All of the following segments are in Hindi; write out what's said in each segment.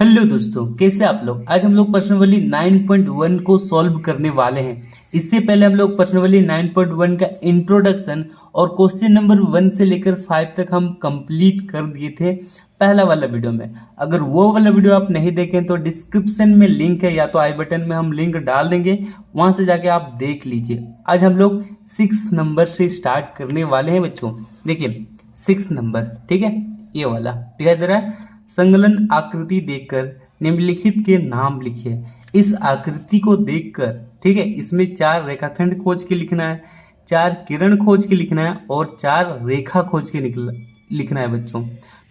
हेलो दोस्तों, कैसे आप लोग। आज हम लोग प्रश्नावली 9.1 को सॉल्व करने वाले हैं। इससे पहले हम लोग प्रश्नावली 9.1 का इंट्रोडक्शन और क्वेश्चन नंबर 1 से लेकर 5 तक हम कंप्लीट कर दिए थे पहला वाला वीडियो में। अगर वो वाला वीडियो आप नहीं देखें तो डिस्क्रिप्शन में लिंक है या तो आई बटन में हम लिंक डाल देंगे, वहां से जाके आप देख लीजिए। आज हम लोग 6 नंबर से स्टार्ट करने वाले हैं बच्चों। देखिए 6 नंबर, ठीक है, ये वाला दिखाई दे रहा है। संलग्न आकृति देखकर निम्नलिखित के नाम लिखिए। इस आकृति को देखकर, ठीक है, इसमें 4 रेखाखंड खोज के लिखना है, 4 किरण खोज के लिखना है और 4 रेखा खोज के लिखना है बच्चों।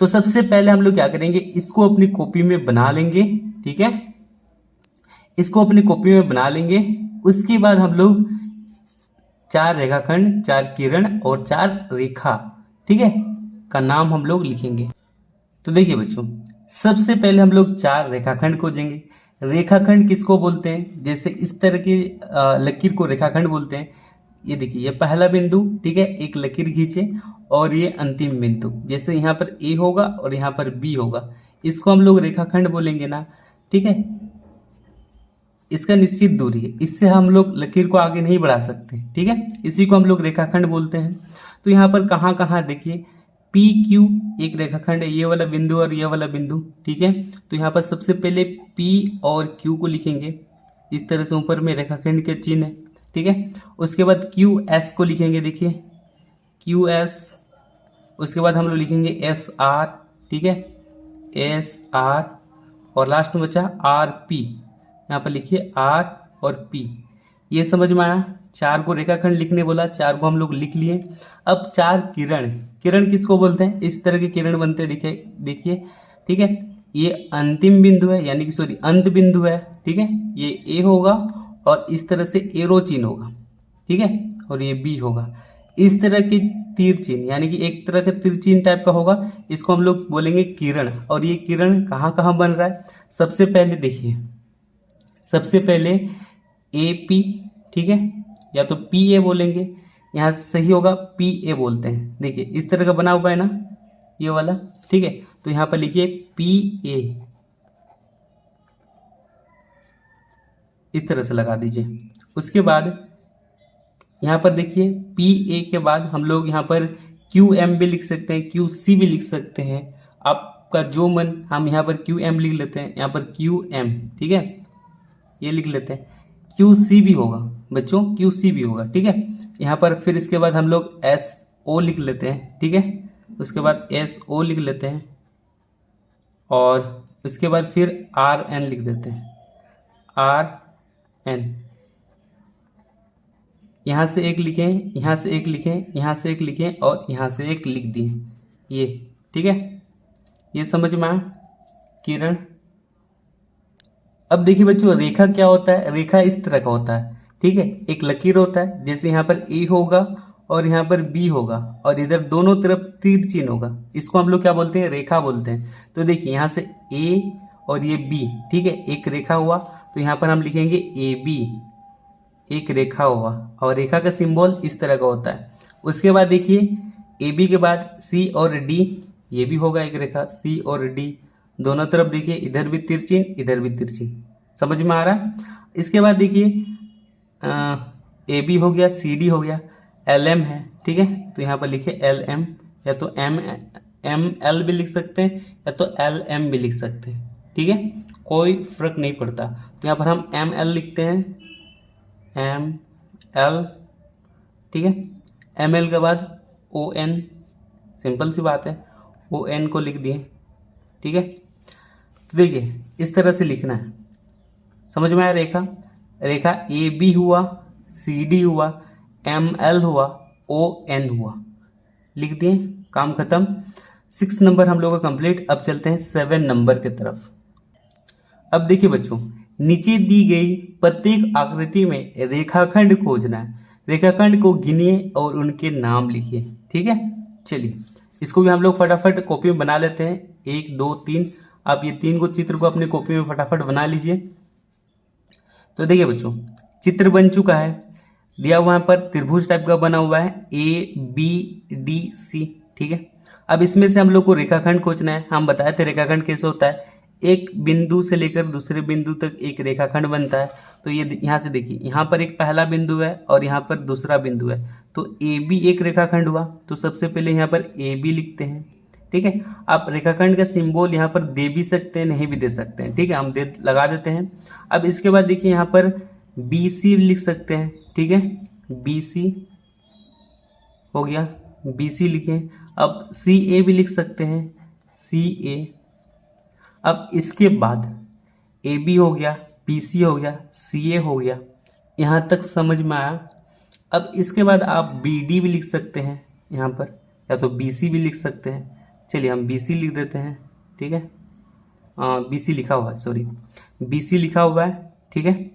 तो सबसे पहले हम लोग क्या करेंगे, इसको अपनी कॉपी में बना लेंगे, ठीक है, इसको अपनी कॉपी में बना लेंगे। उसके बाद हम लोग 4 रेखाखंड, 4 किरण और 4 रेखा, ठीक है, का नाम हम लोग लिखेंगे। तो देखिए बच्चों, सबसे पहले हम लोग 4 रेखाखंड खोजेंगे। रेखाखंड किसको बोलते हैं, जैसे इस तरह के लकीर को रेखाखंड बोलते हैं। ये देखिए, ये पहला बिंदु, ठीक है, एक लकीर खींचे और ये अंतिम बिंदु, जैसे यहाँ पर ए होगा और यहाँ पर बी होगा, इसको हम लोग रेखाखंड बोलेंगे ना, ठीक है। इसका निश्चित दूरी है, इससे हम लोग लकीर को आगे नहीं बढ़ा सकते, ठीक है, इसी को हम लोग रेखाखंड बोलते हैं। तो यहाँ पर कहाँ कहाँ देखिए, पी क्यू एक रेखाखंड है, ये वाला बिंदु और ये वाला बिंदु, ठीक है। तो यहाँ पर सबसे पहले पी और क्यू को लिखेंगे, इस तरह से ऊपर में रेखाखंड के चिन्ह है, ठीक है। उसके बाद क्यू एस को लिखेंगे, देखिए क्यू एस। उसके बाद हम लोग लिखेंगे एस आर, ठीक है, एस आर। और लास्ट में बचा आर पी, यहाँ पर लिखिए आर और पी। ये समझ में आया। 4 को रेखाखंड लिखने बोला, 4 को हम लोग लिख लिए। अब 4 किरण, किरण किसको बोलते हैं, इस तरह के किरण बनते हैं, देखिए, ठीक है। ये अंतिम बिंदु है, यानी कि सॉरी अंत बिंदु है, ठीक है, ये ए होगा और इस तरह से एरो चिन्ह होगा, ठीक है, और ये बी होगा। इस तरह के तीर चिन्ह, यानी कि एक तरह का तीर चिन्ह टाइप का होगा, इसको हम लोग बोलेंगे किरण। और ये किरण कहाँ कहाँ बन रहा है, सबसे पहले देखिए, सबसे पहले ए पी, ठीक है, या तो पी ए बोलेंगे, यहाँ सही होगा पी ए बोलते हैं। देखिए इस तरह का बना हुआ है ना ये वाला, ठीक है। तो यहाँ पर लिखिए पी ए, इस तरह से लगा दीजिए। उसके बाद यहाँ पर देखिए पी ए के बाद हम लोग यहाँ पर क्यू एम भी लिख सकते हैं, क्यू सी भी लिख सकते हैं, आपका जो मन। हम यहाँ पर क्यू एम लिख लेते हैं, यहाँ पर क्यू एम, ठीक है, ये लिख लेते हैं। क्यू सी भी होगा बच्चों, क्यू सी भी होगा, ठीक है। यहाँ पर फिर इसके बाद हम लोग एस ओ लिख लेते हैं, ठीक है। उसके बाद एस ओ लिख लेते हैं और उसके बाद फिर आर एन लिख देते हैं, आर एन। यहाँ से एक लिखें, यहाँ से एक लिखें, यहाँ से एक लिखें और यहाँ से एक लिख दिए, ये, ठीक है। ये समझ में आया किरण। अब देखिए बच्चों, रेखा क्या होता है, रेखा इस तरह का होता है, ठीक है। एक लकीर होता है, जैसे यहाँ पर ए होगा और यहाँ पर बी होगा और इधर दोनों तरफ तीर चिन्ह होगा, इसको हम लोग क्या बोलते हैं, रेखा बोलते हैं। तो देखिए यहाँ से ए और ये बी, ठीक है, एक रेखा हुआ, तो यहाँ पर हम लिखेंगे ए बी, एक रेखा हुआ। और रेखा का सिंबल इस तरह का होता है। उसके बाद देखिए ए बी के बाद सी और डी, ये भी होगा एक रेखा, सी और डी दोनों तरफ देखिए, इधर भी तिरछिन इधर भी तिरछिन, समझ में आ रहा है। इसके बाद देखिए ए बी हो गया, सी डी हो गया, एल एम है, ठीक है। तो यहाँ पर लिखे एल एम, या तो एम एल भी लिख सकते हैं या तो एल एम भी लिख सकते हैं, ठीक है, कोई फर्क नहीं पड़ता। तो यहाँ पर हम एम एल लिखते हैं, एम एल, ठीक है। एम एल के बाद ओ एन, सिंपल सी बात है, ओ एन को लिख दिए, ठीक है। तो देखिए इस तरह से लिखना है, समझ में आया। रेखा, रेखा ए बी हुआ, सी डी हुआ, एम एल हुआ, ओ एन हुआ, लिख दिए, काम खत्म। 6 नंबर हम लोग का कंप्लीट। अब चलते हैं 7 नंबर की तरफ। अब देखिए बच्चों, नीचे दी गई प्रत्येक आकृति में रेखाखंड खोजना है। रेखाखंड को गिनिए और उनके नाम लिखिए, ठीक है। चलिए इसको भी हम लोग फटाफट कॉपी में बना लेते हैं। 1 2 3, आप ये 3 को चित्र को अपनी कॉपी में फटाफट बना लीजिए। तो देखिए बच्चों, चित्र बन चुका है, दिया हुआ पर त्रिभुज टाइप का बना हुआ है, ए बी डी सी, ठीक है। अब इसमें से हम लोग को रेखाखंड खोजना है। हम बताए थे रेखाखंड कैसे होता है, एक बिंदु से लेकर दूसरे बिंदु तक एक रेखाखंड बनता है। तो ये यहाँ से देखिए, यहाँ पर एक पहला बिंदु है और यहाँ पर दूसरा बिंदु है, तो ए बी एक रेखाखंड हुआ। तो सबसे पहले यहाँ पर ए बी लिखते हैं, ठीक है। आप रेखाखंड का सिंबल यहाँ पर दे भी सकते हैं, नहीं भी दे सकते हैं, ठीक है, हम लगा देते हैं। अब इसके बाद देखिए यहाँ पर बी सी लिख सकते हैं, ठीक है, बी सी हो गया, बी सी लिखें। अब सी ए भी लिख सकते हैं, सी ए। अब इसके बाद ए बी हो गया, बी सी हो गया, सी ए हो गया, यहाँ तक समझ में आया। अब इसके बाद आप बी डी भी लिख सकते हैं यहाँ पर, या तो बी सी भी लिख सकते हैं। चलिए हम बी सी लिख देते हैं, ठीक है, बी सी लिखा हुआ है, सॉरी, बी सी लिखा हुआ है, ठीक है।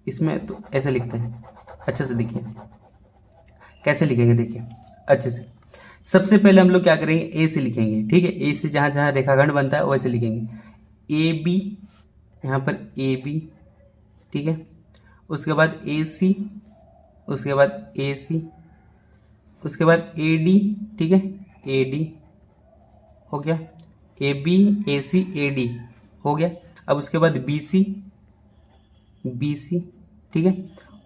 इसमें तो ऐसे लिखते हैं, अच्छे से देखिए कैसे लिखेंगे, देखिए अच्छे से। सबसे पहले हम लोग क्या करेंगे, ए से लिखेंगे, ठीक है, ए से जहाँ जहाँ रेखाखंड बनता है वैसे लिखेंगे। ए बी, यहाँ पर ए बी, ठीक है, उसके बाद ए सी, उसके बाद ए सी, उसके बाद ए डी, ठीक है, ए डी हो गया, A B A C A D हो गया। अब उसके बाद बी सी, बी सी, ठीक है,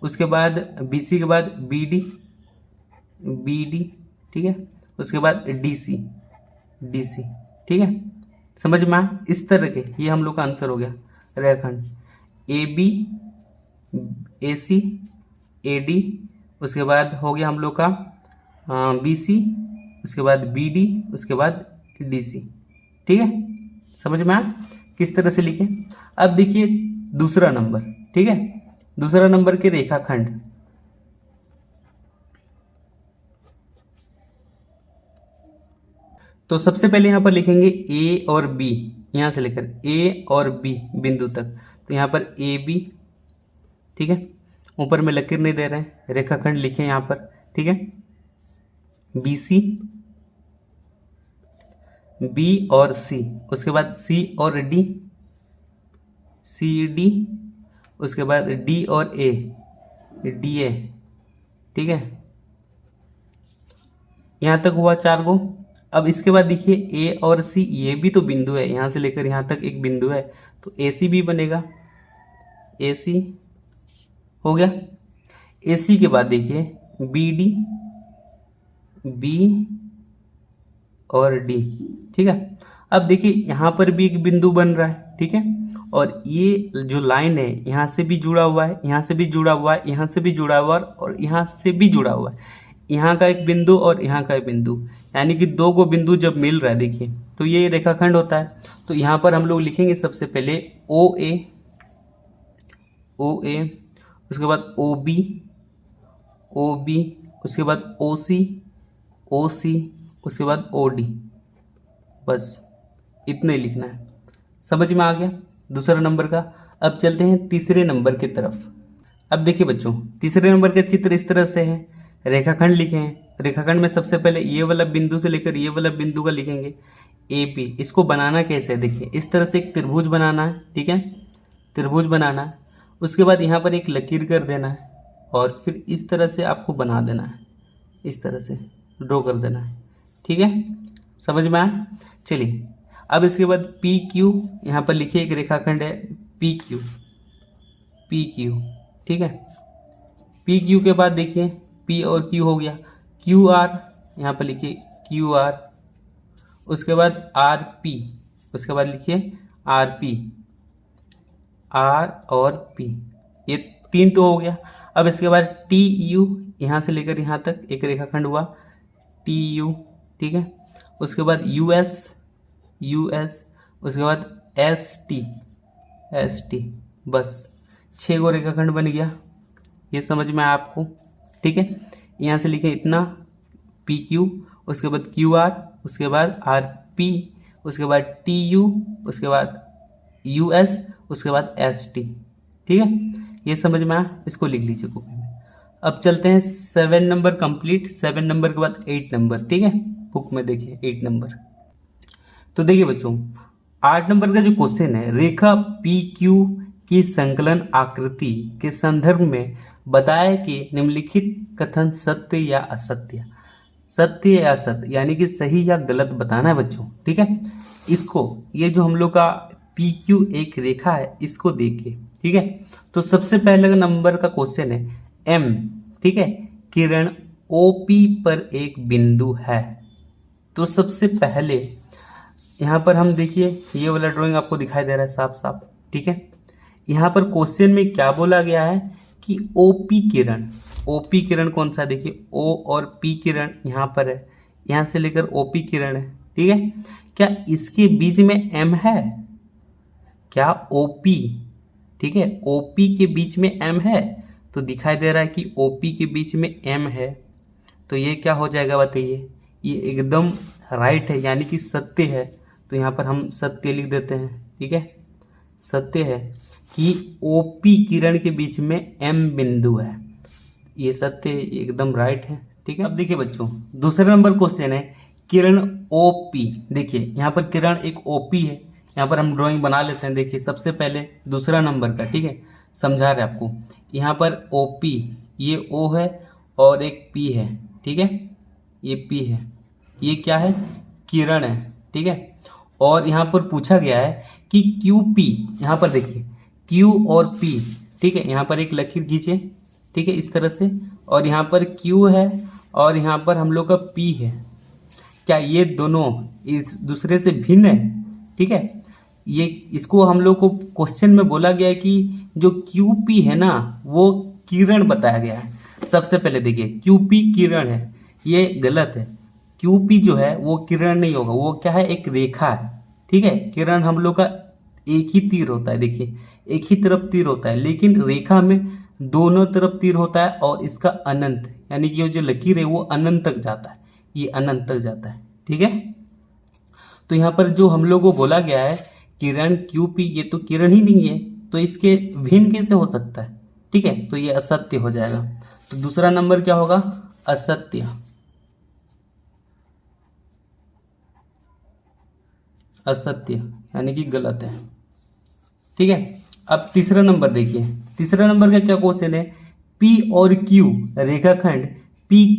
उसके बाद बी सी के बाद बी डी, बी डी, ठीक है, उसके बाद डी सी, डी सी, ठीक है, समझ में आया। इस तरह के ये हम लोग का आंसर हो गया रेखाखंड A B A C A D, उसके बाद हो गया हम लोग का बी सी, उसके बाद बी डी, उसके बाद डी सी, ठीक है, समझ में आया किस तरह से लिखें। अब देखिए दूसरा नंबर, ठीक है, दूसरा नंबर के रेखाखंड। तो सबसे पहले यहाँ पर लिखेंगे ए और बी, यहाँ से लेकर ए और बी बिंदु तक। तो यहाँ पर ए बी, ठीक है, ऊपर में लकीर नहीं दे रहे हैं, रेखाखंड लिखें यहाँ पर, ठीक है, बी सी, बी और सी, उसके बाद सी और डी, सी डी, उसके बाद डी और ए, डी ए, ठीक है, यहाँ तक हुआ 4 गो। अब इसके बाद देखिए ए और सी, ये भी तो बिंदु है, यहाँ से लेकर यहाँ तक एक बिंदु है, तो ए सी भी बनेगा, ए सी हो गया। ए सी के बाद देखिए बी डी, बी और डी, ठीक है। अब देखिए यहाँ पर भी एक बिंदु बन रहा है, ठीक है, और ये जो लाइन है यहाँ से भी जुड़ा हुआ है, यहाँ से भी जुड़ा हुआ है, यहाँ से भी जुड़ा हुआ है और यहाँ से भी जुड़ा हुआ है। यहाँ का एक बिंदु और यहाँ का एक बिंदु, यानी कि 2 गो बिंदु जब मिल रहा है देखिए, तो ये रेखाखंड होता है। तो यहाँ पर हम लोग लिखेंगे सबसे पहले ओ ए, ओ ए, उसके बाद ओ बी, ओ बी, उसके बाद ओ सी, ओ सी, उसके बाद ओ डी, बस इतना ही लिखना है। समझ में आ गया दूसरा नंबर का। अब चलते हैं तीसरे नंबर की तरफ। अब देखिए बच्चों, तीसरे नंबर का चित्र इस तरह से है, रेखाखंड लिखे हैं। रेखाखंड में सबसे पहले ये वाला बिंदु से लेकर ये वाला बिंदु का लिखेंगे ए पी। इसको बनाना कैसे है, देखिए इस तरह से एक त्रिभुज बनाना है, ठीक है, त्रिभुज बनाना है। उसके बाद यहाँ पर एक लकीर कर देना है और फिर इस तरह से आपको बना देना है, इस तरह से ड्रॉ कर देना है, ठीक है, समझ में आया। चलिए अब इसके बाद पी क्यू, यहाँ पर लिखिए एक रेखाखंड है पी क्यू, पी क्यू, ठीक है। पी क्यू के बाद देखिए पी और क्यू हो गया, क्यू आर, यहाँ पर लिखिए क्यू आर, उसके बाद आर पी, उसके बाद लिखिए आर पी, आर और पी, ये 3 तो हो गया। अब इसके बाद टी यू, यहाँ से लेकर यहाँ तक एक रेखाखंड हुआ टी यू, ठीक है। उसके बाद यू एस, यू एस, उसके बाद एस टी, एस टी, बस 6 गो रेखाखंड बन गया। ये समझ में आया आपको, ठीक है। यहाँ से लिखे इतना पी क्यू, उसके बाद क्यू आर, उसके बाद आर पी, उसके बाद टी यू, उसके बाद यू एस, उसके बाद एस टी, ठीक है। ये समझ में आया, इसको लिख लीजिए कॉपी में। अब चलते हैं 7 नंबर कंप्लीट, 7 नंबर के बाद 8 नंबर, ठीक है, बुक में देखिए 8 नंबर। तो देखिए बच्चों 8 नंबर का जो क्वेश्चन है, रेखा पी क्यू की संकलन आकृति के संदर्भ में बताया कि निम्नलिखित कथन सत्य या असत्य। सत्य या असत्य, यानी कि सही या गलत बताना है बच्चों। ठीक है, इसको ये जो हम लोग का पी क्यू एक रेखा है इसको देखिए। ठीक है, तो सबसे पहले नंबर का क्वेश्चन है एम। ठीक है, किरण ओपी पर एक बिंदु है। तो सबसे पहले यहाँ पर हम देखिए, ये वाला ड्राइंग आपको दिखाई दे रहा है साफ साफ। ठीक है, यहाँ पर क्वेश्चन में क्या बोला गया है कि ओपी किरण, ओपी किरण कौन सा है? देखिए ओ और पी किरण यहाँ पर है, यहाँ से लेकर ओपी किरण है। ठीक है, क्या इसके बीच में एम है? क्या ओपी, ठीक है, ओपी के बीच में एम है? तो दिखाई दे रहा है कि ओपी के बीच में एम है, तो ये क्या हो जाएगा बताइए? ये एकदम राइट है, यानी कि सत्य है। तो यहाँ पर हम सत्य लिख देते हैं। ठीक है, सत्य है कि ओपी किरण के बीच में एम बिंदु है, ये सत्य एकदम राइट है। ठीक है, अब देखिए बच्चों, दूसरा नंबर क्वेश्चन है किरण ओपी। देखिए यहाँ पर किरण एक ओपी है, यहाँ पर हम ड्राइंग बना लेते हैं। देखिए सबसे पहले दूसरा नंबर का, ठीक है, समझा रहे आपको। यहाँ पर ओपी, ये ओ है और एक पी है। ठीक है, ये पी है, ये क्या है? किरण है। ठीक है, और यहाँ पर पूछा गया है कि क्यू पी, यहाँ पर देखिए क्यू और पी, ठीक है, यहाँ पर एक लकीर खींचे, ठीक है, इस तरह से, और यहाँ पर क्यू है और यहाँ पर हम लोग का पी है। क्या ये दोनों इस दूसरे से भिन्न है? ठीक है, ये इसको हम लोग को क्वेश्चन में बोला गया है कि जो क्यू पी है ना वो किरण बताया गया है। सबसे पहले देखिए क्यू पी किरण है, ये गलत है। क्यू पी जो है वो किरण नहीं होगा, वो क्या है? एक रेखा है। ठीक है, किरण हम लोग का एक ही तीर होता है, देखिए एक ही तरफ तीर होता है, लेकिन रेखा में दोनों तरफ तीर होता है और इसका अनंत, यानी कि ये जो लकीर है वो अनंत तक जाता है, ये अनंत तक जाता है। ठीक है, तो यहाँ पर जो हम लोग को बोला गया है किरण क्यू पी, ये तो किरण ही नहीं है, तो इसके भिन्न कैसे हो सकता है? ठीक है, तो ये असत्य हो जाएगा। तो दूसरा नंबर क्या होगा? असत्य, असत्य यानी कि गलत है। ठीक है, अब तीसरा नंबर देखिए, तीसरा नंबर का क्या क्वेश्चन है? पी और क्यू रेखाखंड पी,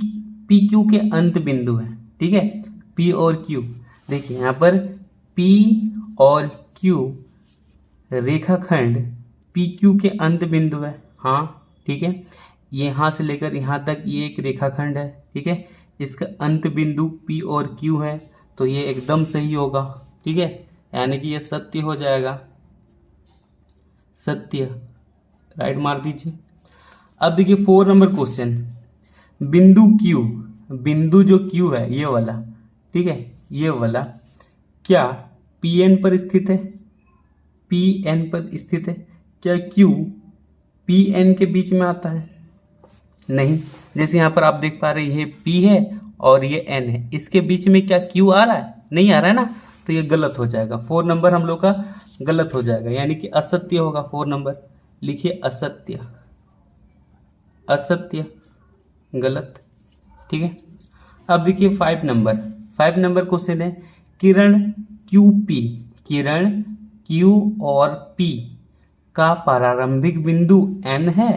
पी क्यू के अंत बिंदु है। ठीक है, पी और क्यू, देखिए यहाँ पर पी और क्यू रेखाखंड पी क्यू के अंत बिंदु है। हाँ ठीक है, यहाँ से लेकर यहाँ तक ये एक रेखाखंड है। ठीक है, इसका अंत बिंदु पी और क्यू है, तो ये एकदम सही होगा। ठीक है, यानी कि ये सत्य हो जाएगा, सत्य, राइट मार दीजिए। अब देखिए 4 नंबर क्वेश्चन, बिंदु क्यू, बिंदु जो क्यू है ये वाला, ठीक है, ये वाला क्या पी एन पर स्थित है? पी एन पर स्थित है। क्या क्यू पी एन के बीच में आता है? नहीं, जैसे यहाँ पर आप देख पा रहे हैं ये पी है और ये एन है, इसके बीच में क्या क्यू आ रहा है? नहीं आ रहा है ना, तो ये गलत हो जाएगा। 4 नंबर हम लोग का गलत हो जाएगा, यानी कि असत्य होगा 4 नंबर। लिखिए असत्य, असत्य, गलत। ठीक है, अब देखिए 5 नंबर, 5 नंबर क्वेश्चन है किरण क्यू पी, किरण क्यू और पी का प्रारंभिक बिंदु एन है।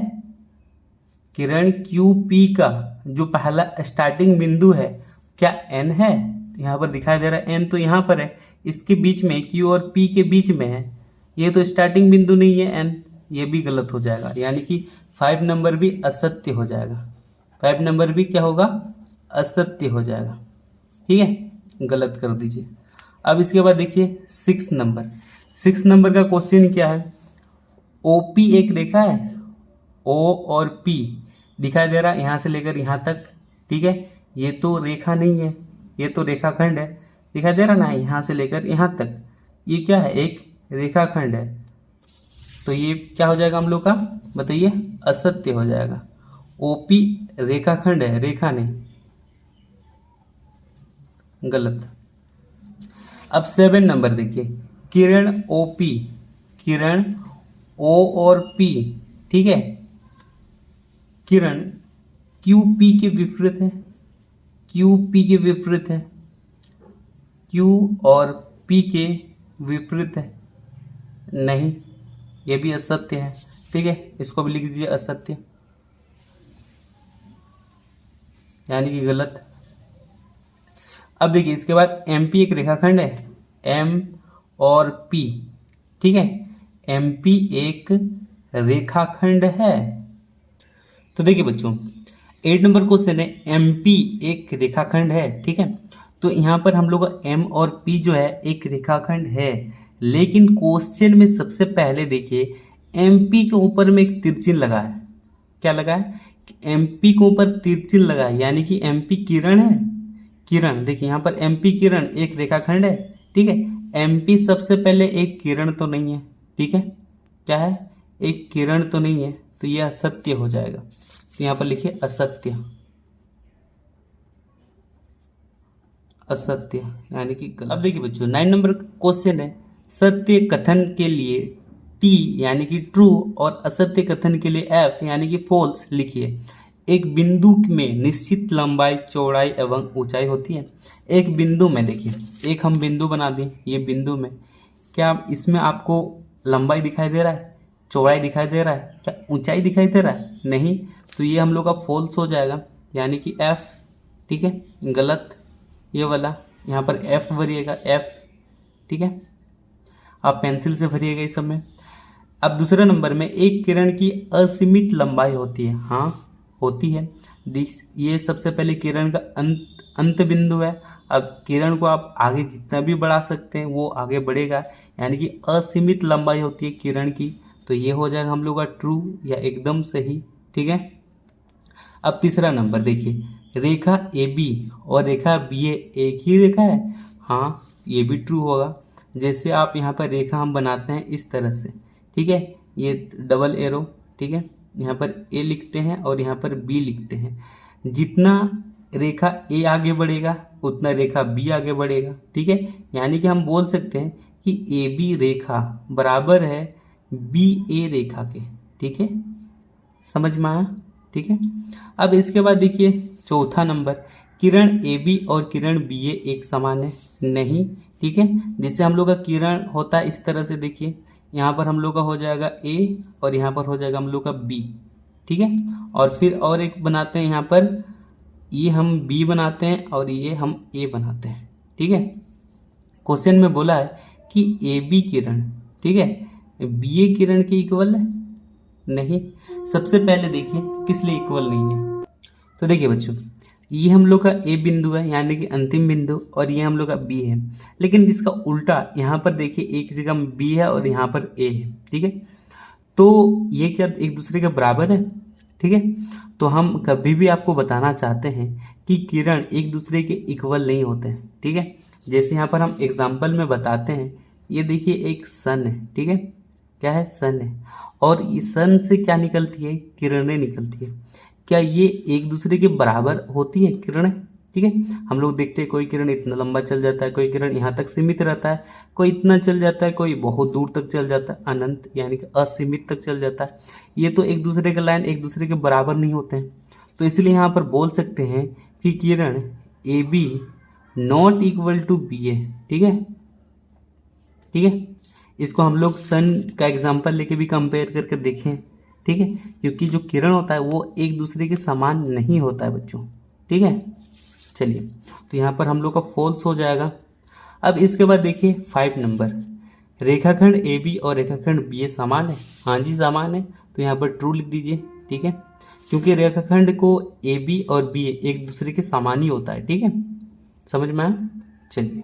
किरण क्यू पी का जो पहला स्टार्टिंग बिंदु है क्या एन है? यहाँ पर दिखाई दे रहा है एन, तो यहाँ पर है, इसके बीच में क्यू और पी के बीच में है, ये तो स्टार्टिंग बिंदु नहीं है एन, ये भी गलत हो जाएगा, यानी कि 5 नंबर भी असत्य हो जाएगा। 5 नंबर भी क्या होगा? असत्य हो जाएगा। ठीक है, गलत कर दीजिए। अब इसके बाद देखिए 6 नंबर, 6 नंबर का क्वेश्चन क्या है? ओपी एक रेखा है, ओ और पी दिखाई दे रहा है यहाँ से लेकर यहाँ तक। ठीक है, ये तो रेखा नहीं है, ये तो रेखाखंड है, दिखाई दे रहा ना, यहाँ से लेकर यहाँ तक, ये क्या है? एक रेखाखंड है, तो ये क्या हो जाएगा हम लोग का? बताइए, असत्य हो जाएगा। ओपी रेखाखंड है, रेखा नहीं, गलत। अब 7 नंबर देखिए, किरण ओपी, किरण ओ और पी, ठीक है, किरण क्यू पी के विपरीत है, क्यू पी के विपरीत है, क्यू और पी के विपरीत है, नहीं, ये भी असत्य है। ठीक है, इसको भी लिख दीजिए असत्य, यानी कि गलत। अब देखिए इसके बाद MP एक रेखाखंड है, M और P, ठीक है, MP एक रेखाखंड है। तो देखिए बच्चों 8 नंबर क्वेश्चन है, MP एक रेखाखंड है, ठीक है। तो यहाँ पर हम लोग का M और P जो है एक रेखाखंड है, लेकिन क्वेश्चन में सबसे पहले देखिए MP के ऊपर में एक तिरछिन लगा है। क्या लगा है? MP के ऊपर तिरछिन लगा है, यानी कि MP किरण है। किरण देखिए यहाँ पर MP किरण एक रेखाखंड है, ठीक है। MP सबसे पहले एक किरण तो नहीं है, ठीक है। क्या है? एक किरण तो नहीं है, तो यह असत्य हो जाएगा। तो यहाँ पर लिखिए असत्य, असत्य यानी कि गलत। अब देखिए बच्चों 9 नंबर क्वेश्चन है, सत्य कथन के लिए T यानी कि ट्रू और असत्य कथन के लिए F यानी कि फॉल्स लिखिए। एक बिंदु में निश्चित लंबाई, चौड़ाई एवं ऊंचाई होती है। एक बिंदु में देखिए, एक हम बिंदु बना दें, ये बिंदु में क्या इसमें आपको लंबाई दिखाई दे रहा है, चौड़ाई दिखाई दे रहा है, क्या ऊंचाई दिखाई दे रहा है? नहीं। तो ये हम लोग का फॉल्स हो जाएगा, यानी कि F, ठीक है, गलत। ये वाला यहाँ पर F भरिएगा, F, ठीक है। आप पेंसिल से भरिएगा इस सब में। अब दूसरे नंबर में एक किरण की असीमित लंबाई होती है। हाँ होती है। ये सबसे पहले किरण का अंत बिंदु है। अब किरण को आप आगे जितना भी बढ़ा सकते हैं वो आगे बढ़ेगा, यानी कि असीमित लंबाई होती है किरण की। तो ये हो जाएगा हम लोग का ट्रू या एकदम सही, ठीक है। अब तीसरा नंबर देखिए, रेखा AB और रेखा BA एक ही रेखा है। हाँ ये भी ट्रू होगा। जैसे आप यहाँ पर रेखा हम बनाते हैं इस तरह से, ठीक है, ये डबल एरो, ठीक है, यहाँ पर A लिखते हैं और यहाँ पर B लिखते हैं। जितना रेखा A आगे बढ़ेगा उतना रेखा B आगे बढ़ेगा, ठीक है। यानी कि हम बोल सकते हैं कि AB रेखा बराबर है BA रेखा के, ठीक है। समझ में आया? ठीक है। अब इसके बाद देखिए चौथा नंबर, किरण AB और किरण BA एक समान है। नहीं, ठीक है। जैसे हम लोग का किरण होता है इस तरह से, देखिए यहाँ पर हम लोग का हो जाएगा A और यहाँ पर हो जाएगा हम लोग का B, ठीक है। और फिर और एक बनाते हैं, यहाँ पर ये हम B बनाते हैं और ये हम A बनाते हैं, ठीक है। क्वेश्चन में बोला है कि AB किरण, ठीक है, BA किरण के इक्वल है। नहीं। सबसे पहले देखिए किस लिए इक्वल नहीं है। तो देखिए बच्चों ये हम लोग का A बिंदु है, यानी कि अंतिम बिंदु, और ये हम लोग का B है। लेकिन इसका उल्टा यहाँ पर देखिए, एक जगह B है और यहाँ पर A है, ठीक है। तो ये क्या एक दूसरे के बराबर है? ठीक है। तो हम कभी भी आपको बताना चाहते हैं कि किरण एक दूसरे के इक्वल नहीं होते हैं, ठीक है। जैसे यहाँ पर हम एग्जाम्पल में बताते हैं, ये देखिए एक सन है, ठीक है, क्या है? सन है। और इस सन से क्या निकलती है? किरणें निकलती है। क्या ये एक दूसरे के बराबर होती है किरणें? ठीक है। हम लोग देखते हैं कोई किरण इतना लंबा चल जाता है, कोई किरण यहाँ तक सीमित रहता है, कोई इतना चल जाता है, कोई बहुत दूर तक चल जाता है, अनंत यानी कि असीमित तक चल जाता है। ये तो एक दूसरे के लाइन एक दूसरे के बराबर नहीं होते हैं। तो इसलिए यहाँ पर बोल सकते हैं कि Kiran AB not equal to BA, ठीक है, ठीक है। इसको हम लोग सन का एग्जाम्पल लेके भी कंपेयर करके देखें, ठीक है, क्योंकि जो किरण होता है वो एक दूसरे के समान नहीं होता है बच्चों, ठीक है। चलिए, तो यहाँ पर हम लोग का फॉल्स हो जाएगा। अब इसके बाद देखिए 5 नंबर, रेखाखंड AB और रेखाखंड BA समान है। हाँ जी समान है, तो यहाँ पर ट्रू लिख दीजिए, ठीक है, क्योंकि रेखाखंड को AB और BA एक दूसरे के समान ही होता है, ठीक है। समझ में आया? चलिए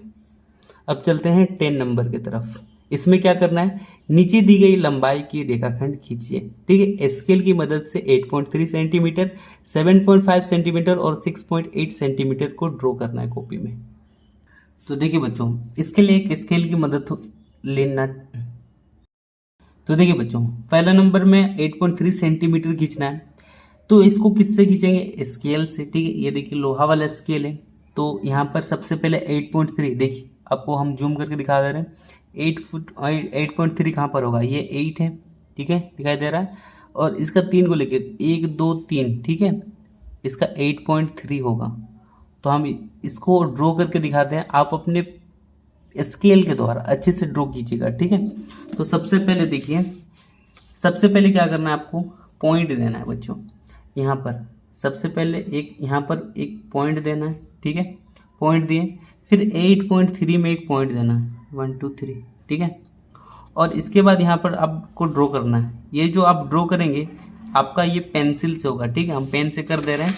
अब चलते हैं 10 नंबर की तरफ। इसमें क्या करना है? नीचे दी गई लंबाई की रेखाखंड खींचिए, ठीक है। स्केल की मदद से 8.3 सेंटीमीटर, 7.5 सेंटीमीटर और 6.8 सेंटीमीटर को ड्रॉ करना है कॉपी में। तो देखिए बच्चों, इसके लिए एक स्केल की मदद लेना। तो देखिए बच्चों, पहला नंबर में 8.3 सेंटीमीटर खींचना है। तो इसको किससे खींचेंगे? स्केल से, ठीक है। ये देखिए लोहा वाला स्केल है। तो यहाँ पर सबसे पहले 8.3, देखिए आपको हम जूम करके दिखा दे रहे हैं। 8.3 कहाँ पर होगा? ये 8 है, ठीक है, दिखाई दे रहा है। और इसका 3 को लेके 1 2 3, ठीक है, इसका 8.3 होगा। तो हम इसको ड्रॉ करके दिखाते हैं, आप अपने स्केल के द्वारा अच्छे से ड्रॉ कीजिएगा, ठीक है। तो सबसे पहले देखिए, सबसे पहले क्या करना है आपको? पॉइंट देना है बच्चों। यहाँ पर सबसे पहले एक यहाँ पर एक पॉइंट देना है, ठीक है। पॉइंट दिए, फिर 8.3 में एक पॉइंट देना है 1 2 3, ठीक है। और इसके बाद यहाँ पर आपको ड्रॉ करना है। ये जो आप ड्रॉ करेंगे आपका ये पेंसिल से होगा, ठीक है। हम पेन से कर दे रहे हैं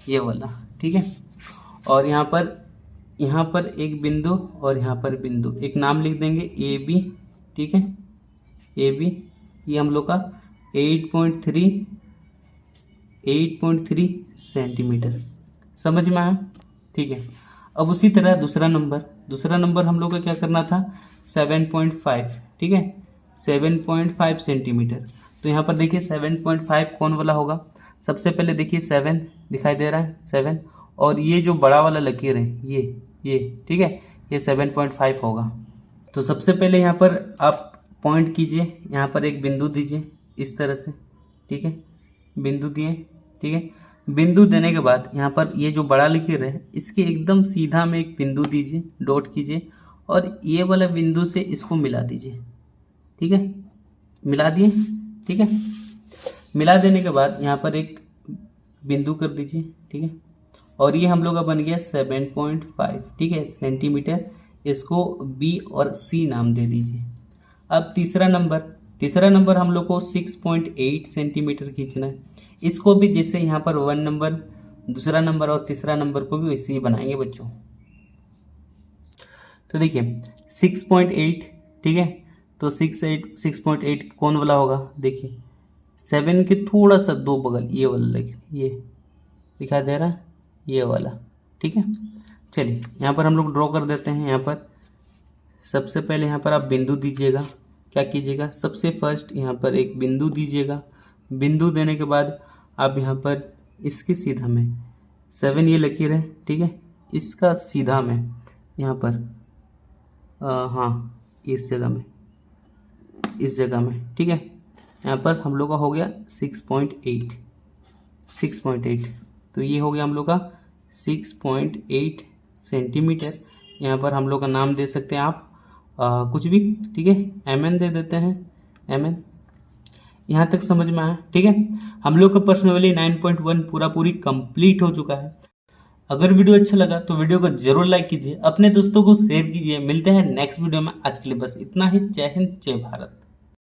ये वाला, ठीक है। और यहाँ पर एक बिंदु और यहाँ पर बिंदु, एक नाम लिख देंगे ए बी, ठीक है। ए बी ये हम लोग का 8.3 सेंटीमीटर, समझ में आया, ठीक है। अब उसी तरह दूसरा नंबर हम लोग का क्या करना था 7.5, ठीक है, 7.5 सेंटीमीटर। तो यहाँ पर देखिए 7.5 कौन वाला होगा, सबसे पहले देखिए 7 दिखाई दे रहा है 7, और ये जो बड़ा वाला लकीर है ये, ठीक है, ये 7.5 होगा। तो सबसे पहले यहाँ पर आप पॉइंट कीजिए, यहाँ पर एक बिंदु दीजिए इस तरह से, ठीक है, बिंदु दिए, ठीक है। बिंदु देने के बाद यहाँ पर ये जो बड़ा लकीर है इसके एकदम सीधा में एक बिंदु दीजिए, डॉट कीजिए, और ये वाला बिंदु से इसको मिला दीजिए, ठीक है, मिला दिए, ठीक है। मिला देने के बाद यहाँ पर एक बिंदु कर दीजिए, ठीक है। और ये हम लोग का बन गया 7.5, ठीक है, सेंटीमीटर। इसको बी और सी नाम दे दीजिए। अब तीसरा नंबर हम लोग को 6.8 सेंटीमीटर खींचना है। इसको भी जैसे यहाँ पर 1 नंबर, दूसरा नंबर और तीसरा नंबर को भी वैसे ही बनाएंगे बच्चों। तो देखिए 6.8, ठीक है, तो 6.8 कौन वाला होगा, देखिए 7 के थोड़ा सा दो बगल ये वाला लगे, ये दिखाई दे रहा है ये वाला, ठीक है। चलिए यहाँ पर हम लोग ड्रॉ कर देते हैं। यहाँ पर सबसे पहले यहाँ पर आप बिंदु दीजिएगा, क्या कीजिएगा, सबसे फर्स्ट यहाँ पर एक बिंदु दीजिएगा। बिंदु देने के बाद आप यहाँ पर इसके सीधा में 7 ये लकीर है, ठीक है, इसका सीधा में यहाँ पर हाँ इस जगह में, ठीक है। यहाँ पर हम लोग का हो गया 6.8, तो ये हो गया हम लोग का 6.8 सेंटीमीटर। यहाँ पर हम लोग का नाम दे सकते हैं आप कुछ भी, ठीक है, mn दे देते हैं, mn। यहाँ तक समझ में आया, ठीक है। हम लोग का प्रश्नावली 9.1 पूरी कंप्लीट हो चुका है। अगर वीडियो अच्छा लगा तो वीडियो को जरूर लाइक कीजिए, अपने दोस्तों को शेयर कीजिए। मिलते हैं नेक्स्ट वीडियो में, आज के लिए बस इतना ही। जय हिंद, जय भारत।